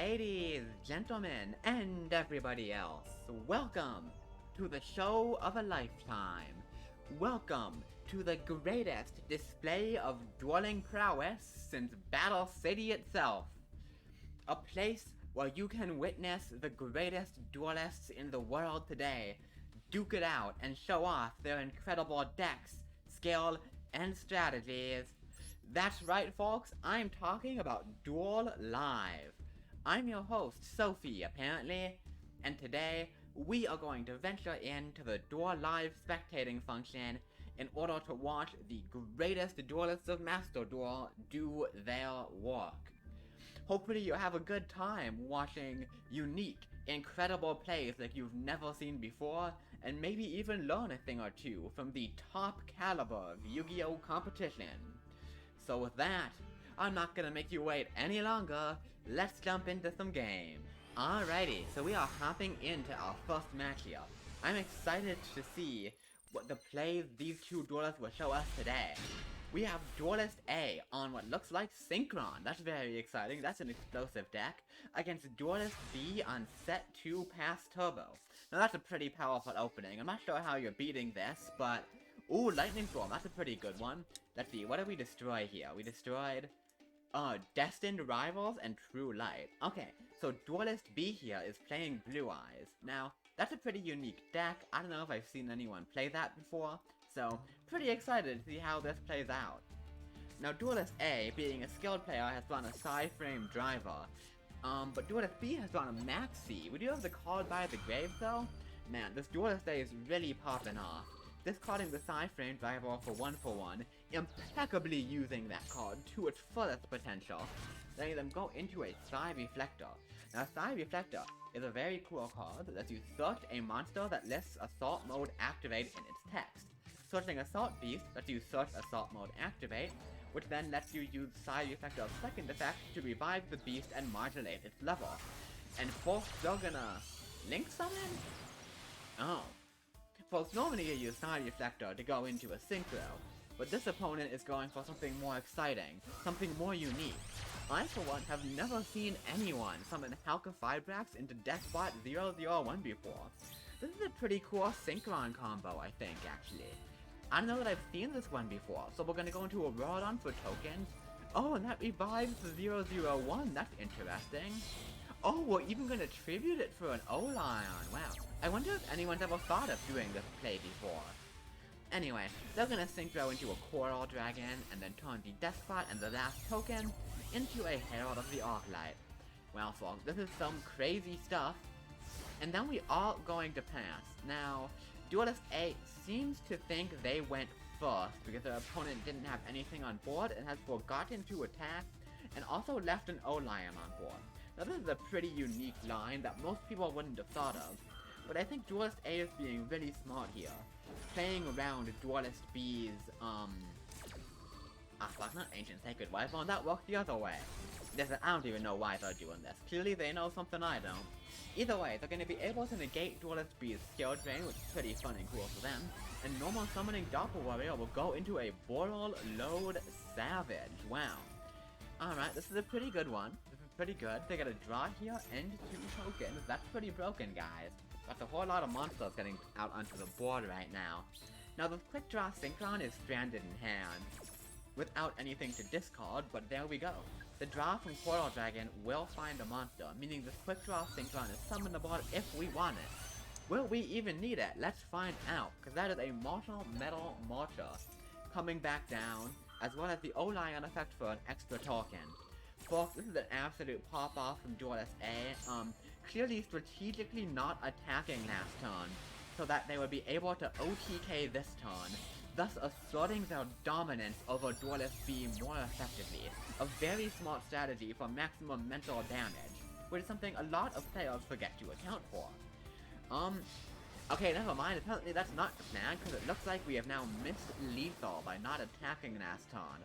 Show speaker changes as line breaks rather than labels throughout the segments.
Ladies, gentlemen, and everybody else, welcome to the show of a lifetime. Welcome to the greatest display of dueling prowess since Battle City itself. A place where you can witness the greatest duelists in the world today duke it out and show off their incredible decks, skill, and strategies. That's right, folks, I'm talking about Duel Live. I'm your host, Sophie, apparently, and today we are going to venture into the Duel Live spectating function in order to watch the greatest duelists of Master Duel do their work. Hopefully you have a good time watching unique, incredible plays like you've never seen before, and maybe even learn a thing or two from the top caliber of Yu-Gi-Oh! Competition. So with that, I'm not gonna make you wait any longer, let's jump into some game. Alrighty, so we are hopping into our first match here. I'm excited to see what the plays these two duelists will show us today. We have Duelist A on what looks like Synchron. That's very exciting. That's an explosive deck. Against Duelist B on set 2 Pass Turbo. Now that's a pretty powerful opening. I'm not sure how you're beating this, but... Ooh, Lightning Storm. That's a pretty good one. Let's see, what did we destroy here? We destroyed... Destined Rivals and True Light. Okay, so Duelist B here is playing Blue Eyes. Now, that's a pretty unique deck. I don't know if I've seen anyone play that before. So, pretty excited to see how this plays out. Now, Duelist A, being a skilled player, has drawn a Psy-Frame Driver. But Duelist B has drawn a Maxi. We do have the Called by the Grave, though. Man, this Duelist A is really popping off. Discarding the Psy-Frame Driver for 1/1, impeccably using that card to its fullest potential, letting them go into a Psy Reflector. Now, Psy Reflector is a very cool card that lets you search a monster that lists Assault Mode Activate in its text. Searching Assault Beast lets you search Assault Mode Activate, which then lets you use Psy Reflector's second effect to revive the beast and modulate its level. And folks, they're gonna... Link Summon? Oh. Folks, normally you use Psy Reflector to go into a Synchro, but this opponent is going for something more exciting, something more unique. I, for one, have never seen anyone summon Halka Fibrax into Deathbot 001 before. This is a pretty cool Synchron combo, I think, actually. I don't know that I've seen this one before, so we're gonna go into a Rodon for tokens. Oh, and that revives the 001, that's interesting. Oh, we're even gonna tribute it for an O-Lion, wow. I wonder if anyone's ever thought of doing this play before. Anyway, they're gonna Synchro into a Coral Dragon, and then turn the Despot and the last token into a Herald of the Arclight. Well, folks, this is some crazy stuff. And then we are going to pass. Now, Duelist A seems to think they went first because their opponent didn't have anything on board and has forgotten to attack, and also left an O-Lion on board. Now this is a pretty unique line that most people wouldn't have thought of, but I think Duelist A is being really smart here, playing around Duelist B's, fuck, not Ancient Sacred Weapon, that worked the other way. I don't even know why they're doing this. Clearly they know something I don't. Either way, they're going to be able to negate Duelist B's skill drain, which is pretty fun and cool for them, and normal summoning Doppel Warrior will go into a Boral Load Savage. Wow. Alright, this is a pretty good one. This is pretty good. They got a draw here and 2 tokens. That's pretty broken, guys. That's a whole lot of monsters getting out onto the board right now. Now, the Quick Draw Synchron is stranded in hand, without anything to discard, but there we go. The draw from Coral Dragon will find a monster, meaning this Quick Draw Synchron is summonable if we want it. Will we even need it? Let's find out, because that is a Martial Metal Marcher coming back down, as well as the O-Lion effect for an extra token. Folks, this is an absolute pop-off from Duelist A, clearly strategically not attacking last turn, so that they would be able to OTK this turn, thus asserting their dominance over Duelist B more effectively. A very smart strategy for maximum mental damage, which is something a lot of players forget to account for. Okay, never mind, apparently that's not the plan, because it looks like we have now missed lethal by not attacking last turn.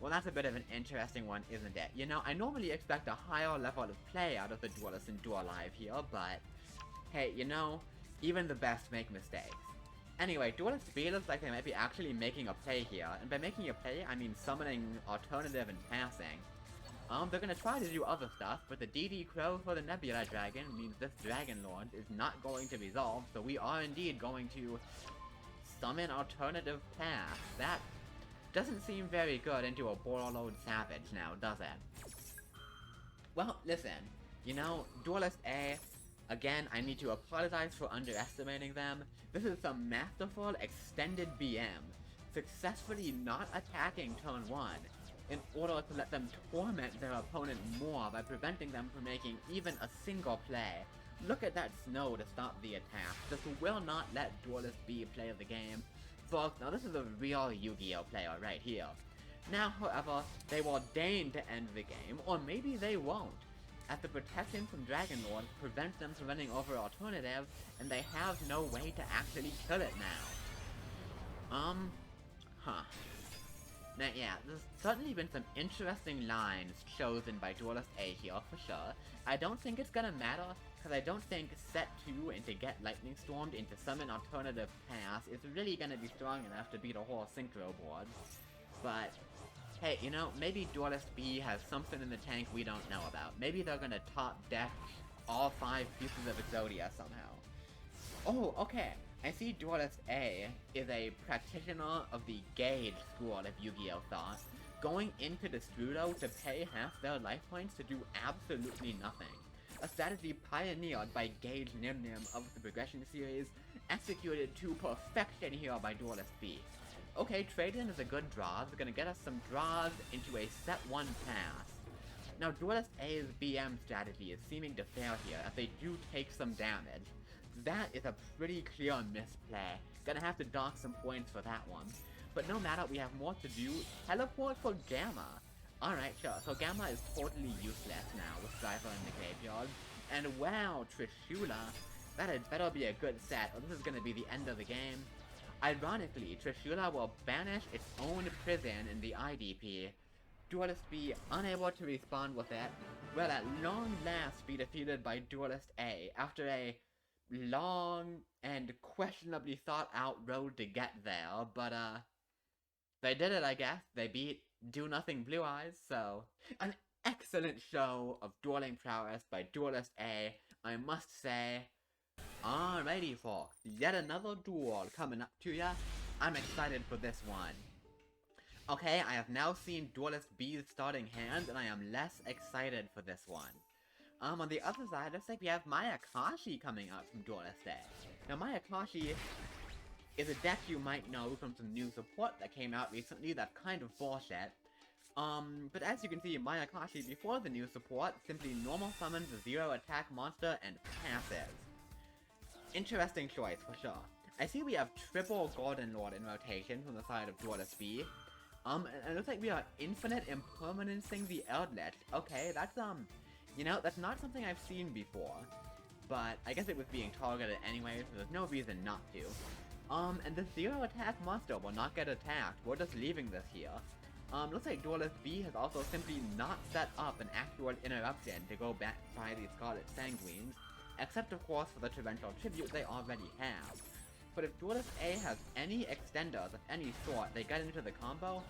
Well, that's a bit of an interesting one, isn't it? You know, I normally expect a higher level of play out of the duelists in Duel Live here, but... Hey, you know, even the best make mistakes. Anyway, Duelist B looks like they might be actually making a play here, and by making a play, I mean summoning alternative and passing. They're gonna try to do other stuff, but the DD Crow for the Nebula Dragon means this Dragon Lord is not going to resolve, so we are indeed going to summon alternative paths. That doesn't seem very good into a Borderlord Savage now, does it? Well, listen, you know, Duelist A, again, I need to apologize for underestimating them. This is some masterful extended BM, successfully not attacking turn 1, in order to let them torment their opponent more by preventing them from making even a single play. Look at that snow to stop the attack. This will not let Duelist B play the game. Folks, now this is a real Yu-Gi-Oh player right here. Now, however, they will deign to end the game, or maybe they won't, as the protection from Dragon Lord prevents them from running over alternative, and they have no way to actually kill it now. Now, yeah, there's certainly been some interesting lines chosen by Duelist A here, for sure. I don't think it's gonna matter, because I don't think set 2 into get Lightning Stormed into summon alternative pass is really gonna be strong enough to beat a whole Synchro board. But, hey, you know, maybe Duelist B has something in the tank we don't know about. Maybe they're gonna top deck all 5 pieces of Exodia somehow. Oh, okay. I see Duelist A is a practitioner of the Gauge school of Yu-Gi-Oh thought, going into the Strudo to pay half their life points to do absolutely nothing. A strategy pioneered by Gauge Nim Nim of the Progression series, executed to perfection here by Duelist B. Okay, trade-in is a good draw, it's gonna get us some draws into a set 1 pass. Now Duelist A's BM strategy is seeming to fail here, as they do take some damage. That is a pretty clear misplay. Gonna have to dock some points for that one. But no matter, we have more to do. Teleport for Gamma. Alright, sure. So Gamma is totally useless now with Striver in the graveyard. And wow, Trishula. That had better be a good set, or this is gonna be the end of the game. Ironically, Trishula will banish its own prison in the IDP. Duelist B, unable to respond with it, will at long last be defeated by Duelist A after a long and questionably thought out road to get there, but they did it, I guess. They beat Do Nothing Blue Eyes, so an excellent show of dueling prowess by Duelist A, I must say. Alrighty folks, yet another duel coming up to ya. I'm excited for this one. Okay, I have now seen Duelist B's starting hand, and I am less excited for this one. On the other side, looks like we have Mayakashi coming out from Duelist A. Now, Mayakashi is a deck you might know from some new support that came out recently that's kind of bullshit. But as you can see, Mayakashi before the new support simply normal summons a 0 attack monster and passes. Interesting choice, for sure. I see we have triple Golden Lord in rotation from the side of Duelist B. And it looks like we are infinite impermanencing the Eldritch. Okay, that's, you know, that's not something I've seen before, but I guess it was being targeted anyway, so there's no reason not to. And the 0 attack monster will not get attacked, we're just leaving this here. Looks like Duelist B has also simply not set up an actual interruption to go back by the Scarlet Sanguines, except of course for the Torrential Tribute they already have. But if Duelist A has any extenders of any sort, they get into the combo,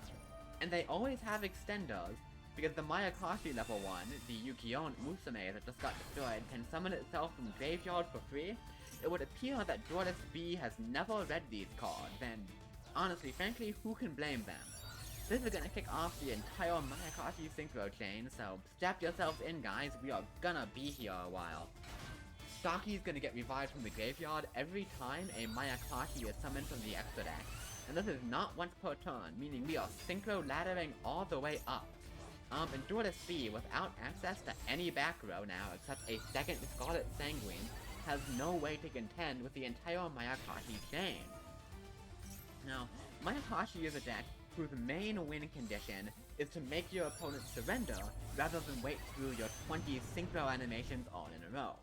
and they always have extenders, because the Mayakashi level 1, the Yukion Musume that just got destroyed, can summon itself from graveyard for free, it would appear that Duelist B has never read these cards, and honestly, frankly, who can blame them? This is gonna kick off the entire Mayakashi synchro chain, so strap yourselves in guys, we are gonna be here a while. Staki's gonna get revived from the graveyard every time a Mayakashi is summoned from the extra deck, and this is not once per turn, meaning we are synchro laddering all the way up. And Duelist B, without access to any back row now except a second Scarlet Sanguine, has no way to contend with the entire Mayakashi chain. Now, Mayakashi is a deck whose main win condition is to make your opponent surrender rather than wait through your 20 synchro animations all in a row.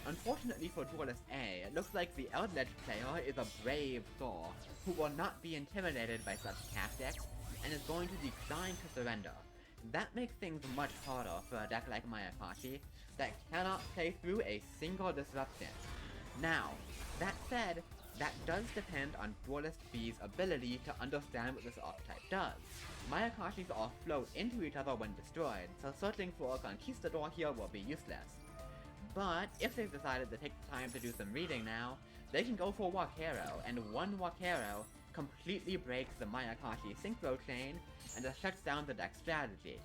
Unfortunately for Duelist A, it looks like the Eldritch player is a brave soul who will not be intimidated by such tactics and is going to decline to surrender. That makes things much harder for a deck like Mayakashi that cannot play through a single disruption. Now, that said, that does depend on Duelist B's ability to understand what this archetype does. Mayakashis all float into each other when destroyed, so searching for a Conquistador here will be useless. But if they've decided to take the time to do some reading now, they can go for Wakero, and one Wakero completely breaks the Mayakashi Synchro chain and just shuts down the deck strategy.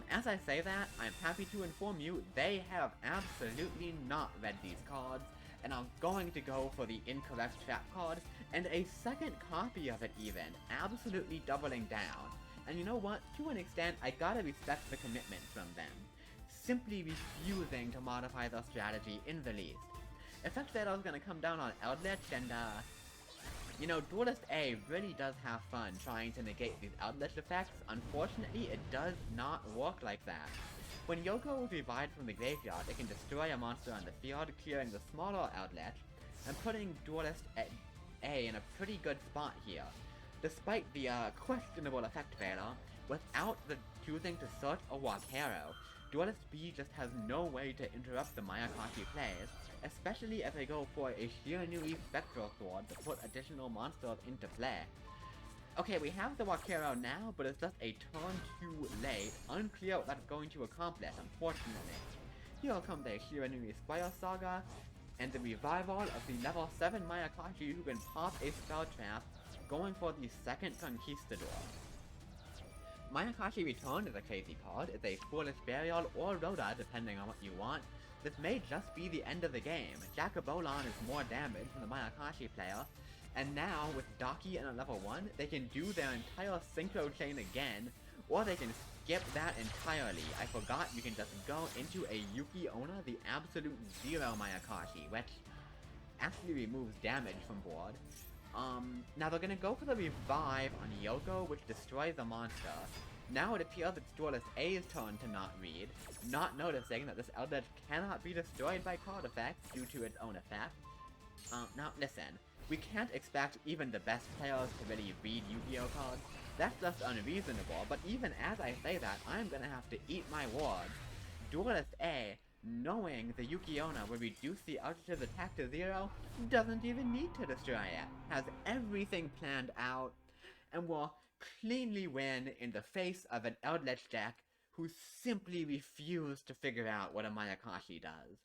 As I say that, I'm happy to inform you they have absolutely not read these cards, and are going to go for the incorrect trap card, and a second copy of it even, absolutely doubling down. And you know what, to an extent, I gotta respect the commitment from them. Simply refusing to modify their strategy in the least. Effect Fatal is gonna come down on Eldritch, and you know, Duelist A really does have fun trying to negate these Eldritch effects. Unfortunately, it does not work like that. When Yoko is revived from the graveyard, it can destroy a monster on the field, clearing the smaller Eldritch, and putting Duelist A in a pretty good spot here. Despite the questionable Effect Fatal, without the choosing to search a Wakero, Duelist B just has no way to interrupt the Mayakashi plays, especially if they go for a Shiranui Spectral Sword to put additional monsters into play. Okay, we have the Wakero now, but it's just a turn too late, unclear what that's going to accomplish, unfortunately. Here comes the Shiranui Spire Saga, and the revival of the level 7 Mayakashi who can pop a spell trap, going for the second Conquistador. Mayakashi Return is a crazy card. It's a Foolish Burial or Rhoda, depending on what you want. This may just be the end of the game. Jacobolon is more damage than the Mayakashi player, and now, with Daki and a level 1, they can do their entire Synchro chain again, or they can skip that entirely. I forgot you can just go into a Yuki Onna, the absolute zero Mayakashi, which actually removes damage from board. Now they're gonna go for the revive on Yoko, which destroys the monster. Now it appears it's Duelist A's turn to not read, not noticing that this Eldritch cannot be destroyed by card effects due to its own effect. Now listen, we can't expect even the best players to really read Yu-Gi-Oh cards. That's just unreasonable, but even as I say that, I'm gonna have to eat my words. Duelist A, knowing the Yuki Onna will reduce the Eldritch's attack to 0, doesn't even need to destroy it, has everything planned out, and will cleanly win in the face of an Eldritch deck who simply refused to figure out what a Mayakashi does.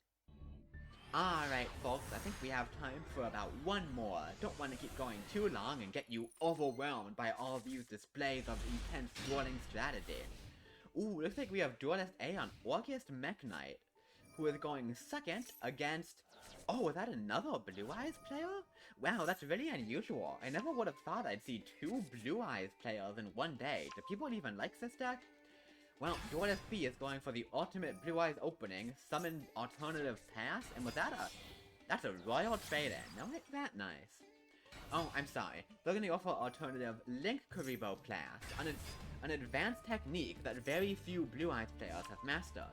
Alright folks, I think we have time for about one more. Don't want to keep going too long and get you overwhelmed by all these displays of intense dueling strategy. Ooh, looks like we have Duelist A on August Mech Knight, who is going second against... Oh, is that another Blue Eyes player? Wow, that's really unusual. I never would have thought I'd see 2 Blue Eyes players in one day. Do people even like this deck? Well, Duelist B is going for the ultimate Blue Eyes opening, summon alternative pass, and with that that's a royal trade-in. Now ain't that nice? Oh, I'm sorry. They're gonna go for alternative Link Kuribo class, an advanced technique that very few Blue Eyes players have mastered.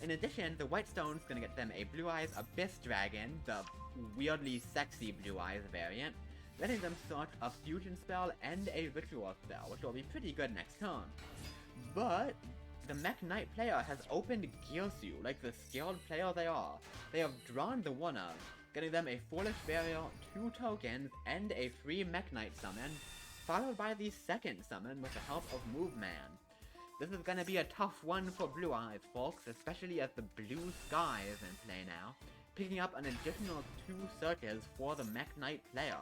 In addition, the White Stone's gonna get them a Blue Eyes Abyss Dragon, the weirdly sexy Blue Eyes variant, letting them search a fusion spell and a ritual spell, which will be pretty good next turn. But the Mech Knight player has opened Gilsu like the skilled player they are. They have drawn the 1-of, getting them a Foolish Burial, 2 tokens, and a free Mech Knight summon, followed by the second summon with the help of Move Man. This is gonna be a tough one for Blue Eyes, folks, especially as the Blue Sky is in play now, picking up an additional 2 searches for the Mech Knight player.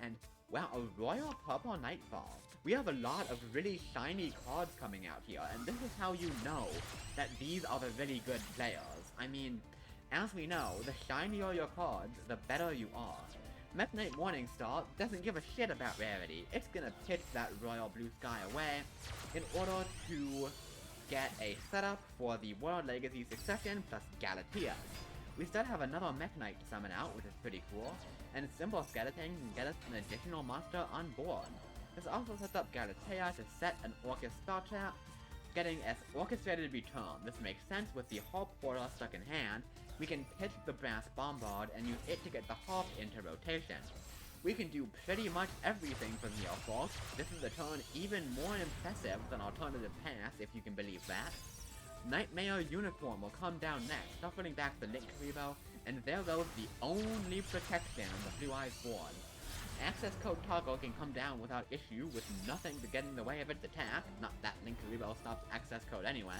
And, wow, a Royal Purple Nightfall. We have a lot of really shiny cards coming out here, and this is how you know that these are the really good players. I mean, as we know, the shinier your cards, the better you are. Mech Knight Morningstar doesn't give a shit about rarity. It's gonna pitch that Royal Blue Sky away in order to get a setup for the World Legacy Succession plus Galatea. We still have another Mech Knight to summon out, which is pretty cool, and Symbol Skeleton can get us an additional monster on board. This also sets up Galatea to set an Orcus spell trap, getting as Orchestrated Return. This makes sense with the Harp Porter stuck in hand. We can pitch the Brass Bombard and use it to get the Harp into rotation. We can do pretty much everything from here, folks. This is a turn even more impressive than Alternative Pass, if you can believe that. Nightmare Unicorn will come down next, shuffling back the Link Kuribo And there goes the only protection on the Blue Eyes board. Access code toggle can come down without issue with nothing to get in the way of its attack, not that Link Reroll stops access code anyway,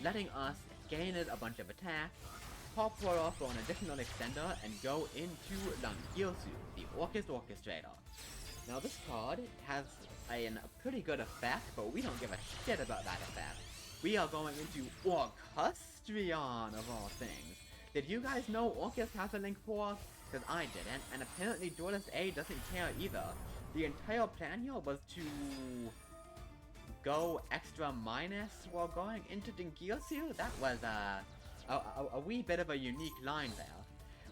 letting us gain it a bunch of attacks, pop Portal for an additional extender, and go into Langilsu, the Orchest Orchestrator. Now this card has a pretty good effect, but we don't give a shit about that effect. We are going into Orchestrion of all things. Did you guys know Orchest has a Link 4? Because I didn't, and apparently Duelist A doesn't care either. The entire plan here was to go extra minus while going into Dingirsu. That was a wee bit of a unique line there.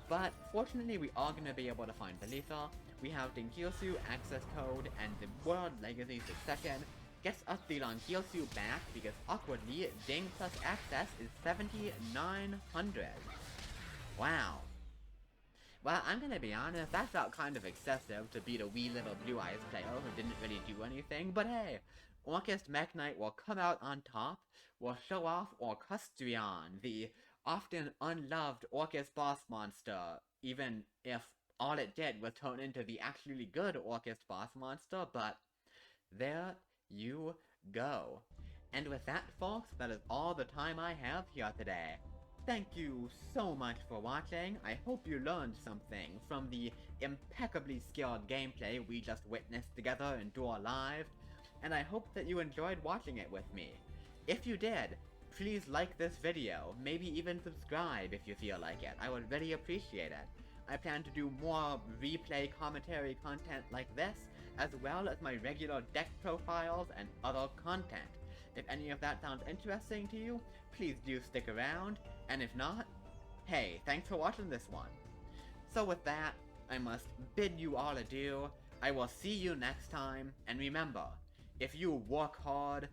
But fortunately we are going to be able to find Belitha. We have Dingirsu access code, and the World Legacy Succession gets us the Langirsu back because awkwardly, Ding plus access is 7,900. Wow. Well, I'm gonna be honest, that felt kind of excessive to beat a wee little Blue Eyes player who didn't really do anything, but hey, Orchest Mech Knight will come out on top, will show off Orchestrion, the often unloved Orchest boss monster, even if all it did was turn into the actually good Orchest boss monster, but there you go. And with that, folks, that is all the time I have here today. Thank you so much for watching. I hope you learned something from the impeccably skilled gameplay we just witnessed together in Duel Live, and I hope that you enjoyed watching it with me. If you did, please like this video, maybe even subscribe if you feel like it. I would really appreciate it. I plan to do more replay commentary content like this, as well as my regular deck profiles and other content. If any of that sounds interesting to you, please do stick around, and if not, hey, thanks for watching this one. So with that, I must bid you all adieu. I will see you next time, and remember, if you work hard,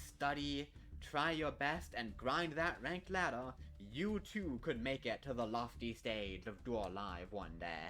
study, try your best, and grind that ranked ladder, you too could make it to the lofty stage of Duel Live one day.